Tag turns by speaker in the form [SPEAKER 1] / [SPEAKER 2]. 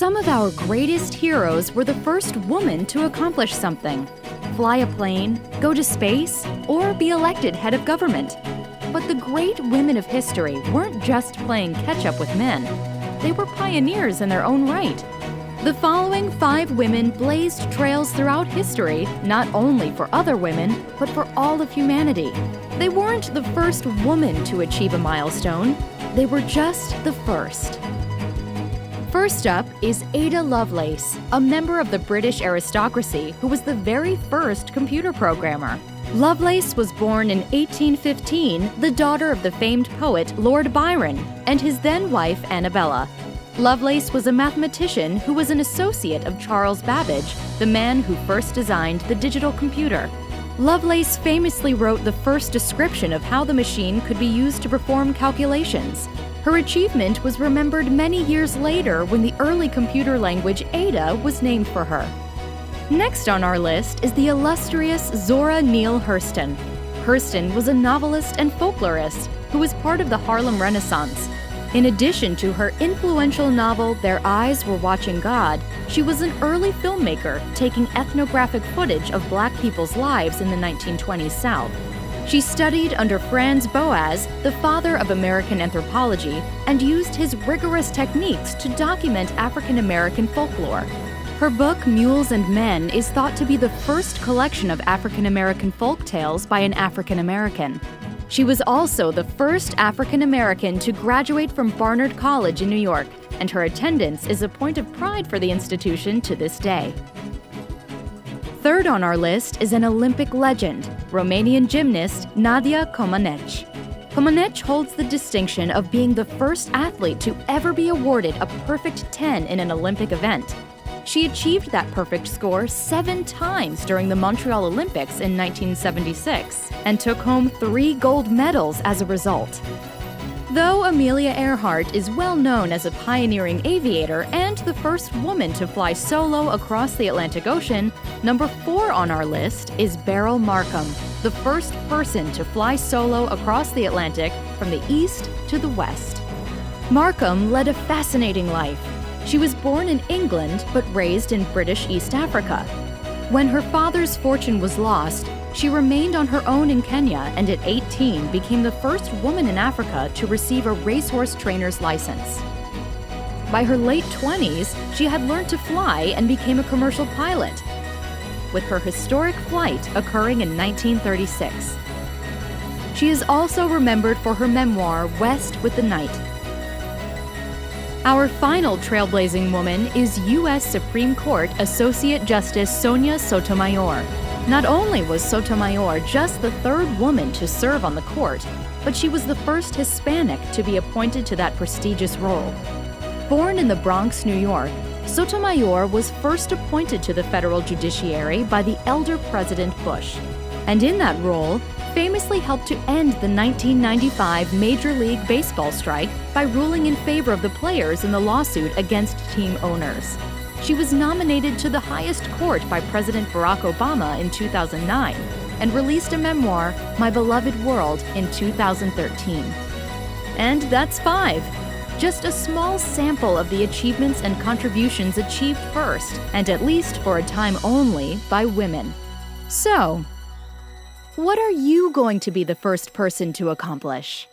[SPEAKER 1] Some of our greatest heroes were the first woman to accomplish something: fly a plane, go to space, or be elected head of government. But the great women of history weren't just playing catch-up with men. They were pioneers in their own right. The following 5 women blazed trails throughout history, not only for other women, but for all of humanity. They weren't the first woman to achieve a milestone. They were just the first. First up is Ada Lovelace, a member of the British aristocracy who was the very first computer programmer. Lovelace was born in 1815, the daughter of the famed poet Lord Byron and his then-wife Annabella. Lovelace was a mathematician who was an associate of Charles Babbage, the man who first designed the digital computer. Lovelace famously wrote the first description of how the machine could be used to perform calculations. Her achievement was remembered many years later when the early computer language Ada was named for her. Next on our list is the illustrious Zora Neale Hurston. Hurston was a novelist and folklorist who was part of the Harlem Renaissance. In addition to her influential novel Their Eyes Were Watching God, she was an early filmmaker taking ethnographic footage of Black people's lives in the 1920s South. She studied under Franz Boas, the father of American anthropology, and used his rigorous techniques to document African American folklore. Her book, Mules and Men, is thought to be the first collection of African American folk tales by an African American. She was also the first African American to graduate from Barnard College in New York, and her attendance is a point of pride for the institution to this day. Third on our list is an Olympic legend, Romanian gymnast Nadia Comaneci. Comaneci holds the distinction of being the first athlete to ever be awarded a perfect 10 in an Olympic event. She achieved that perfect score 7 times during the Montreal Olympics in 1976 and took home 3 gold medals as a result. Though Amelia Earhart is well known as a pioneering aviator and the first woman to fly solo across the Atlantic Ocean, number 4 on our list is Beryl Markham, the first person to fly solo across the Atlantic from the east to the west. Markham led a fascinating life. She was born in England but raised in British East Africa. When her father's fortune was lost, she remained on her own in Kenya and at 18 became the first woman in Africa to receive a racehorse trainer's license. By her late 20s, she had learned to fly and became a commercial pilot, with her historic flight occurring in 1936. She is also remembered for her memoir, West with the Night. Our final trailblazing woman is U.S. Supreme Court Associate Justice Sonia Sotomayor. Not only was Sotomayor just the 3rd woman to serve on the court, but she was the first Hispanic to be appointed to that prestigious role. Born in the Bronx, New York, Sotomayor was first appointed to the federal judiciary by the elder President Bush, and in that role, famously helped to end the 1995 Major League Baseball strike by ruling in favor of the players in the lawsuit against team owners. She was nominated to the highest court by President Barack Obama in 2009 and released a memoir, My Beloved World, in 2013. And that's 5. Just a small sample of the achievements and contributions achieved first, and at least for a time only, by women. So, what are you going to be the first person to accomplish?